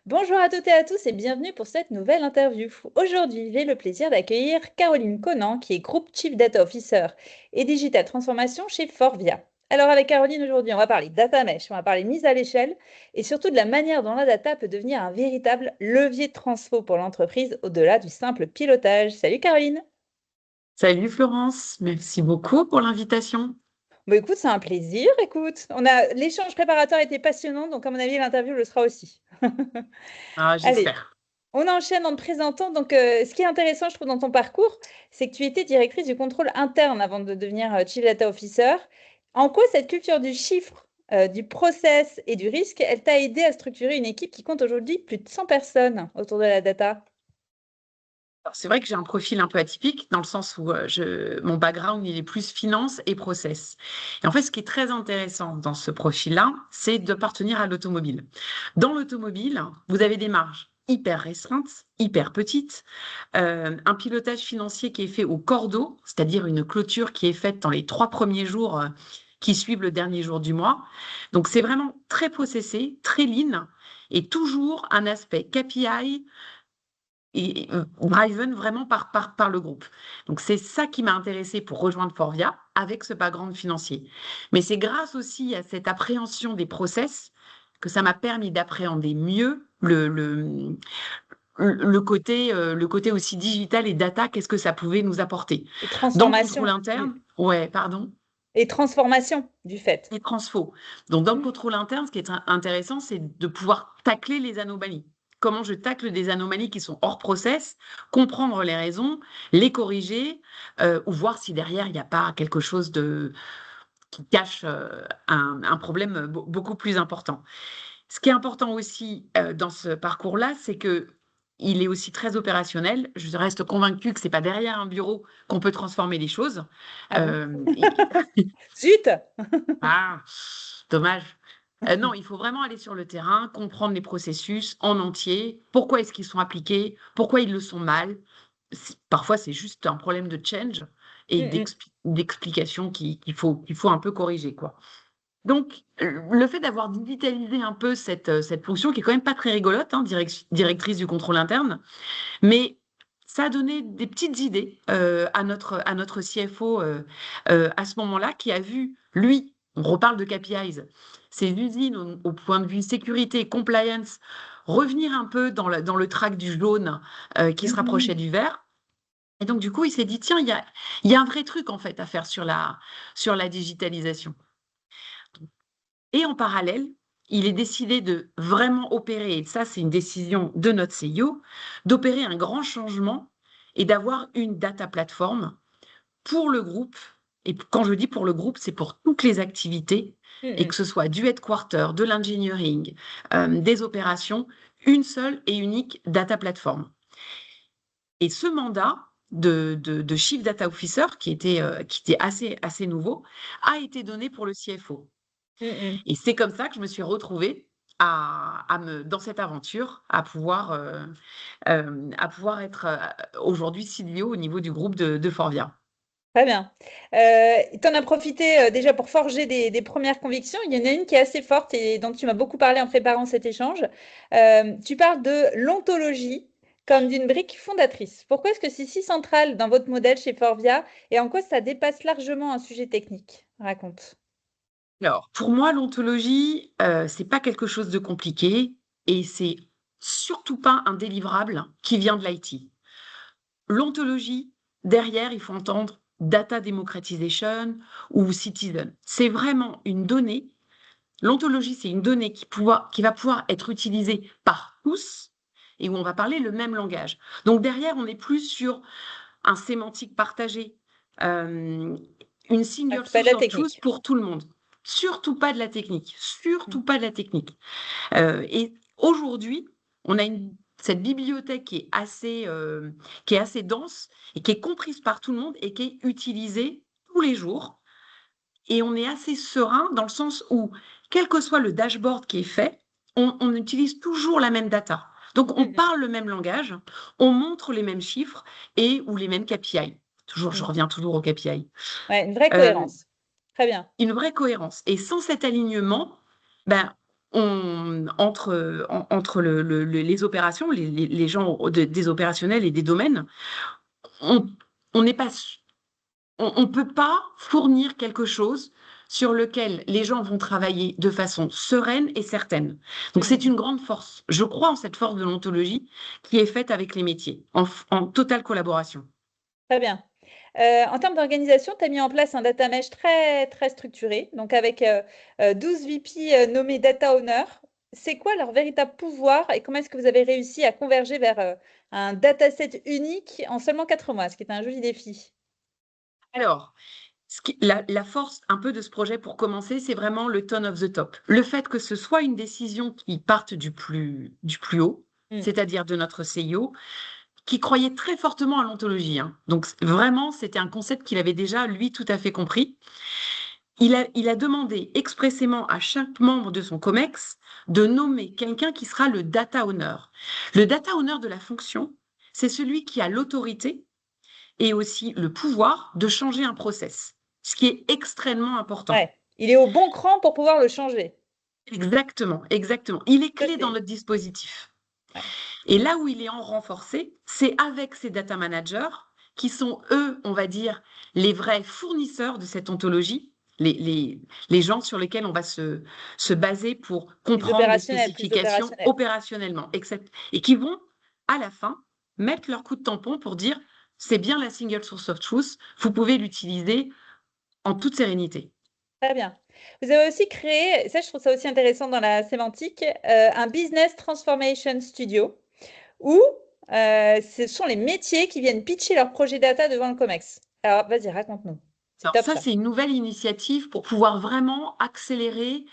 Bonjour à toutes et à tous et bienvenue pour cette nouvelle interview. Aujourd'hui, j'ai le plaisir d'accueillir Caroline Conan, qui est Group Chief Data Officer et Digital Transformation chez Forvia. Alors avec Caroline, aujourd'hui, on va parler data mesh, on va parler mise à l'échelle et surtout de la manière dont la data peut devenir un véritable levier de transfo pour l'entreprise au-delà du simple pilotage. Salut Caroline. Salut Florence, merci beaucoup pour l'invitation. Bon écoute, c'est un plaisir. Écoute, l'échange préparatoire était passionnant, donc à mon avis, l'interview le sera aussi. Ah, Allez, j'espère. on enchaîne en te présentant. Donc, ce qui est intéressant, je trouve, dans ton parcours, c'est que tu étais directrice du contrôle interne avant de devenir Chief Data Officer. En quoi cette culture du chiffre, du process et du risque, elle t'a aidé à structurer une équipe qui compte aujourd'hui plus de 100 personnes autour de la data? Alors, c'est vrai que j'ai un profil un peu atypique dans le sens où mon background, il est plus finance et process. Et en fait, ce qui est très intéressant dans ce profil-là, c'est d'appartenir à l'automobile. Dans l'automobile, vous avez des marges hyper restreintes, hyper petites, un pilotage financier qui est fait au cordeau, c'est-à-dire une clôture qui est faite dans les 3 premiers jours qui suivent le dernier jour du mois. Donc, c'est vraiment très processé, très lean, et toujours un aspect KPI et driven vraiment par le groupe. Donc, c'est ça qui m'a intéressée pour rejoindre Forvia avec ce background financier. Mais c'est grâce aussi à cette appréhension des process que ça m'a permis d'appréhender mieux le côté aussi digital et data, qu'est-ce que ça pouvait nous apporter. Et Dans le contrôle transformation interne, ouais, pardon, et transformation du fait. et transfo. Donc, dans le Mmh. contrôle interne, ce qui est intéressant, c'est de pouvoir tacler les anomalies. Comment je tacle des anomalies qui sont hors process, comprendre les raisons, les corriger, ou voir si derrière il n'y a pas quelque chose qui cache un problème beaucoup plus important. Ce qui est important aussi dans ce parcours-là, c'est que il est aussi très opérationnel. Je reste convaincue que c'est pas derrière un bureau qu'on peut transformer les choses. Ah bon? Euh, Zut! Ah, dommage. Non, il faut vraiment aller sur le terrain, comprendre les processus en entier. Pourquoi est-ce qu'ils sont appliqués? Pourquoi ils le sont mal? Parfois, c'est juste un problème de change et Mmh mh. d'explication qu'il faut un peu corriger, quoi. Donc, le fait d'avoir digitalisé un peu cette fonction qui est quand même pas très rigolote, hein, directrice du contrôle interne, mais ça a donné des petites idées à notre CFO à ce moment-là, qui a vu, lui, on reparle de KPIs, ses usines au point de vue sécurité, compliance, revenir un peu dans le track du jaune qui se rapprochait Mmh. du vert. Et donc, du coup, il s'est dit, tiens, il y a un vrai truc en fait à faire sur la digitalisation. Et en parallèle, il est décidé de vraiment opérer, et ça c'est une décision de notre CEO, d'opérer un grand changement et d'avoir une data platform pour le groupe. Et quand je dis pour le groupe, c'est pour toutes les activités, Mmh et que mh. ce soit du headquarter, de l'engineering, des opérations, une seule et unique data platform. Et ce mandat de Chief Data Officer, qui était assez nouveau, a été donné pour le CFO. Mmh mh. Et c'est comme ça que je me suis retrouvée dans cette aventure, à pouvoir être aujourd'hui CDO au niveau du groupe de Forvia. Très bien. Tu en as profité, déjà pour forger des 1res convictions. Il y en a une qui est assez forte et dont tu m'as beaucoup parlé en préparant cet échange. Tu parles de l'ontologie comme d'une brique fondatrice. Pourquoi est-ce que c'est si central dans votre modèle chez Forvia et en quoi ça dépasse largement un sujet technique? Raconte. Alors, pour moi, l'ontologie, c'est pas quelque chose de compliqué et c'est surtout pas un délivrable qui vient de l'IT. L'ontologie, derrière, il faut entendre data democratization ou citizen. C'est vraiment une donnée. L'ontologie, c'est une donnée qui va pouvoir être utilisée par tous et où on va parler le même langage. Donc derrière, on n'est plus sur un sémantique partagé, euh, une Ah, single c'est pas de source la of truth technique. pour tout le monde. Surtout pas de la technique, Mmh. surtout pas de la technique. Et aujourd'hui, on a cette bibliothèque qui est assez dense et qui est comprise par tout le monde et qui est utilisée tous les jours. Et on est assez serein dans le sens où, quel que soit le dashboard qui est fait, on utilise toujours la même data. Donc, on Mmh mh. parle le même langage, on montre les mêmes chiffres ou les mêmes KPI. Toujours, je Mmh. reviens toujours aux KPI. Ouais, une vraie Euh, cohérence. Très bien. une vraie cohérence. Et sans cet alignement, ben, entre les opérations, les gens des opérationnels et des domaines, on on n'est pas on ne peut pas fournir quelque chose sur lequel les gens vont travailler de façon sereine et certaine. Donc c'est Mmh. une grande force. Je crois en cette force de l'ontologie qui est faite avec les métiers, en totale collaboration. Très bien. En termes d'organisation, tu as mis en place un data mesh très, très structuré, donc avec, 12 VP, nommés data owners. C'est quoi leur véritable pouvoir et comment est-ce que vous avez réussi à converger vers, un dataset unique en seulement 4 mois? Ce qui est un joli défi. Alors, la force un peu de ce projet pour commencer, c'est vraiment le tone of the top. Le fait que ce soit une décision qui parte du plus haut, Mmh. c'est-à-dire de notre CIO, qui croyait très fortement à l'ontologie, hein. Donc vraiment, c'était un concept qu'il avait déjà, lui, tout à fait compris. Il a demandé expressément à chaque membre de son COMEX de nommer quelqu'un qui sera le data owner. Le data owner de la fonction, c'est celui qui a l'autorité et aussi le pouvoir de changer un process, ce qui est extrêmement important. Ouais, il est au bon cran pour pouvoir le changer. Exactement, exactement. Il est Ça, clé dans c'est notre dispositif. ouais, Et là où il est en renforcé, c'est avec ces data managers qui sont, eux, on va dire, les vrais fournisseurs de cette ontologie, les gens sur lesquels on va se baser pour les comprendre les opérationnels, plus spécifications opérationnels. opérationnellement, et qui vont, à la fin, mettre leur coup de tampon pour dire, c'est bien la single source of truth, vous pouvez l'utiliser en toute sérénité. Très bien. Vous avez aussi créé, ça je trouve ça aussi intéressant dans la sémantique, un business transformation studio où, ce sont les métiers qui viennent pitcher leurs projets data devant le COMEX. Alors vas-y, raconte-nous. C'est Alors top ça, ça. c'est une nouvelle initiative pour pouvoir vraiment accélérer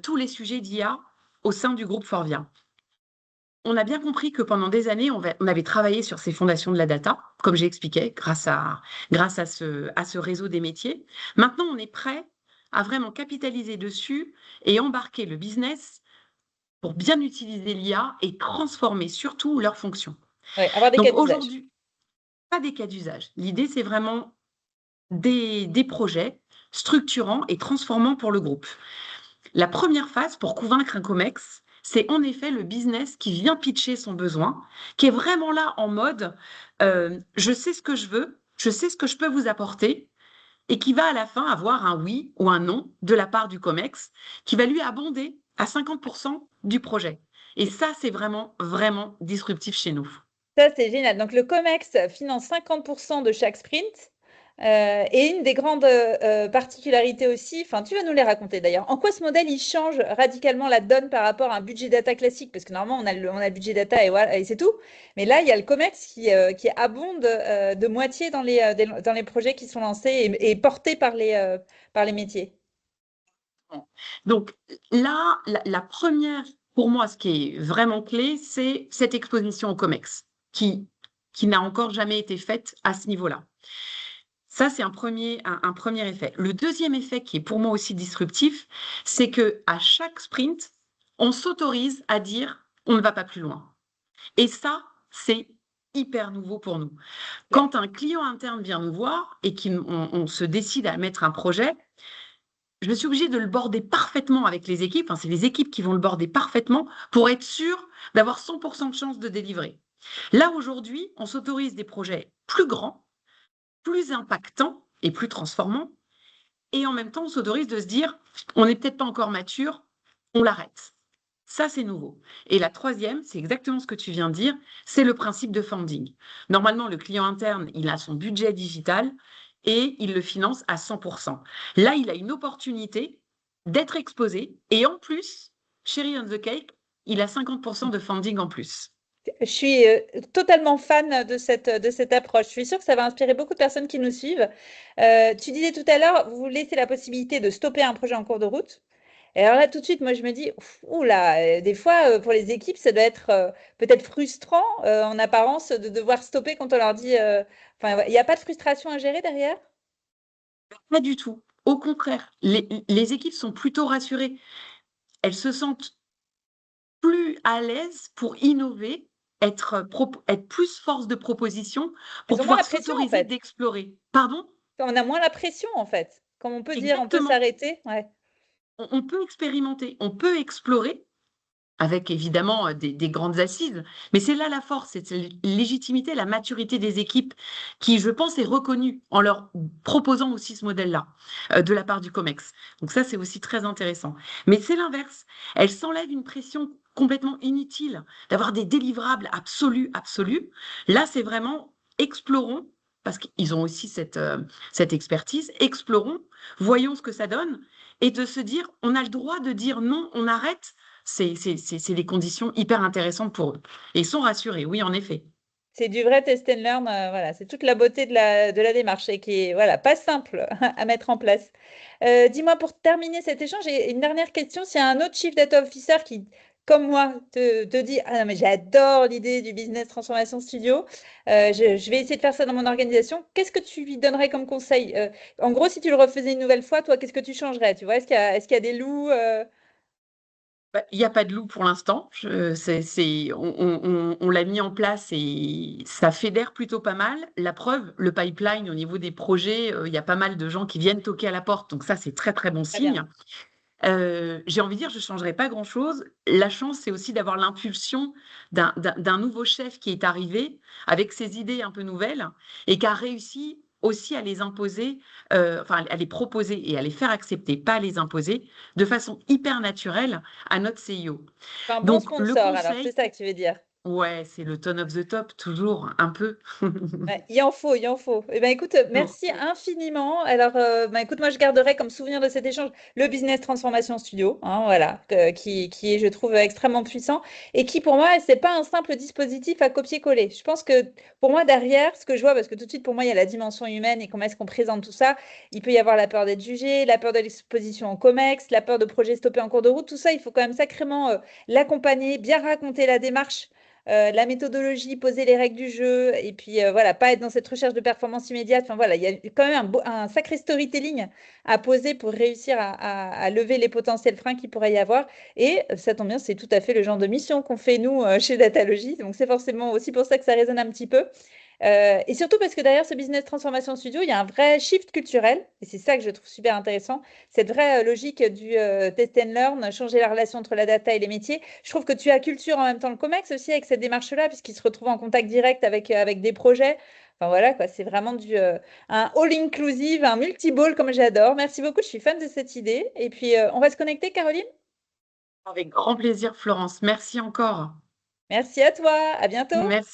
tous les sujets d'IA au sein du groupe Forvia. On a bien compris que pendant des années, on avait travaillé sur ces fondations de la data, comme j'ai expliqué, grâce à ce réseau des métiers. Maintenant, on est prêt à vraiment capitaliser dessus et embarquer le business pour bien utiliser l'IA et transformer surtout leurs fonctions. Ouais, avoir des cas Donc d'usage. aujourd'hui, pas des cas d'usage. L'idée, c'est vraiment des projets structurants et transformants pour le groupe. La première phase pour convaincre un COMEX, c'est en effet le business qui vient pitcher son besoin, qui est vraiment là en mode je sais ce que je veux, je sais ce que je peux vous apporter, et qui va à la fin avoir un oui ou un non de la part du COMEX, qui va lui abonder à 50% du projet. Et ça, c'est vraiment, vraiment disruptif chez nous. Ça, c'est génial. Donc le COMEX finance 50 de chaque sprint, et une des grandes, particularités aussi, enfin, tu vas nous les raconter d'ailleurs. En quoi ce modèle, il change radicalement la donne par rapport à un budget data classique? Parce que normalement, on a le budget data et voilà et c'est tout. Mais là, il y a le COMEX qui abonde, de moitié dans les projets qui sont lancés et portés par les métiers. Donc là, la première, pour moi, ce qui est vraiment clé, c'est cette exposition au COMEX, qui n'a encore jamais été faite à ce niveau-là. Ça, c'est un premier effet. Le deuxième effet, qui est pour moi aussi disruptif, c'est que à chaque sprint, on s'autorise à dire on ne va pas plus loin. Et ça, c'est hyper nouveau pour nous. Ouais. Quand un client interne vient nous voir et qu'on se décide à mettre un projet, je suis obligée de le border parfaitement avec les équipes. Enfin, c'est les équipes qui vont le border parfaitement pour être sûr d'avoir 100% de chance de délivrer. Là, aujourd'hui, on s'autorise des projets plus grands, plus impactants et plus transformants. Et en même temps, on s'autorise de se dire, on n'est peut-être pas encore mature, on l'arrête. Ça, c'est nouveau. Et la troisième, c'est exactement ce que tu viens de dire, c'est le principe de funding. Normalement, le client interne, il a son budget digital et il le finance à 100%. Là, il a une opportunité d'être exposé et en plus, cherry on the cake, il a 50% de funding en plus. Je suis, totalement fan de cette approche. Je suis sûre que ça va inspirer beaucoup de personnes qui nous suivent. Tu disais tout à l'heure, vous laissez la possibilité de stopper un projet en cours de route. Et alors là, tout de suite, moi, je me dis: «Ouh là, des fois, pour les équipes, ça doit être, peut-être frustrant, en apparence, de devoir stopper quand on leur dit, enfin, ouais, il y a pas de frustration à gérer derrière?» Pas du tout. Au contraire, les équipes sont plutôt rassurées. Elles se sentent plus à l'aise pour innover, être plus force de proposition, pour Elles ont moins pouvoir la pression, en s'autoriser fait. d'explorer. Pardon? On a moins la pression, en fait. Comme on peut dire: «On peut Exactement. s'arrêter», ouais. on peut expérimenter, on peut explorer avec évidemment des grandes assises, mais c'est là la force, c'est la légitimité, la maturité des équipes qui, je pense, est reconnue en leur proposant aussi ce modèle-là de la part du COMEX. Donc ça, c'est aussi très intéressant. Mais c'est l'inverse. Elle s'enlève une pression complètement inutile d'avoir des délivrables absolus, absolus. Là, c'est vraiment explorons, parce qu'ils ont aussi cette expertise, explorons, voyons ce que ça donne, et de se dire, on a le droit de dire non, on arrête, c'est des conditions hyper intéressantes pour eux. Et ils sont rassurés, oui, en effet. C'est du vrai test and learn, voilà, c'est toute la beauté de la démarche et qui est voilà, pas simple à mettre en place. Dis-moi, pour terminer cet échange, j'ai une dernière question. S'il y a un autre Chief Data Officer qui, comme moi, te dit, ah non, mais j'adore l'idée du Business Transformation Studio, je vais essayer de faire ça dans mon organisation, qu'est-ce que tu lui donnerais comme conseil? En gros, si tu le refaisais une nouvelle fois, toi, qu'est-ce que tu changerais? Tu vois, est-ce qu'il y a des loups? Bah, il n'y a pas de loup pour l'instant. On l'a mis en place et ça fédère plutôt pas mal. La preuve, le pipeline au niveau des projets, il y a pas mal de gens qui viennent toquer à la porte. Donc ça, c'est très, très bon Très bien. signe. J'ai envie de dire, je ne changerai pas grand-chose. La chance, c'est aussi d'avoir l'impulsion d'un nouveau chef qui est arrivé avec ses idées un peu nouvelles et qui a réussi aussi à les imposer, enfin à les proposer et à les faire accepter, pas à les imposer, de façon hyper naturelle à notre CIO. Un bon Donc le sponsor, alors, c'est conseil, ça que tu veux dire. ouais, c'est le tone of the top, toujours un peu. Ouais, il en faut, il en faut. Eh ben, écoute, Toujours. merci infiniment. Alors, ben, écoute, moi, je garderai comme souvenir de cet échange le Business Transformation Studio, hein, voilà, qui est, je trouve, extrêmement puissant et qui, pour moi, c'est pas un simple dispositif à copier-coller. Je pense que, pour moi, derrière, ce que je vois, parce que tout de suite, pour moi, il y a la dimension humaine et comment est-ce qu'on présente tout ça. Il peut y avoir la peur d'être jugé, la peur de l'exposition en COMEX, la peur de projets stoppés en cours de route. Tout ça, il faut quand même sacrément l'accompagner, bien raconter la démarche, la méthodologie, poser les règles du jeu, et puis voilà, pas être dans cette recherche de performance immédiate. Enfin voilà, il y a quand même un sacré storytelling à poser pour réussir à lever les potentiels freins qu'il pourrait y avoir. Et ça tombe bien, c'est tout à fait le genre de mission qu'on fait nous chez Datalogy. Donc c'est forcément aussi pour ça que ça résonne un petit peu. Et surtout parce que derrière ce Business Transformation Studio, il y a un vrai shift culturel, et c'est ça que je trouve super intéressant, cette vraie logique du test and learn, changer la relation entre la data et les métiers. Je trouve que tu as culture en même temps le COMEX aussi avec cette démarche-là, puisqu'ils se retrouvent en contact direct avec des projets. Enfin voilà, quoi, c'est vraiment un all-inclusive, un multi-ball comme j'adore. Merci beaucoup, je suis fan de cette idée. Et puis, on va se connecter, Caroline? Avec grand plaisir, Florence. Merci encore. Merci à toi, à bientôt. Merci.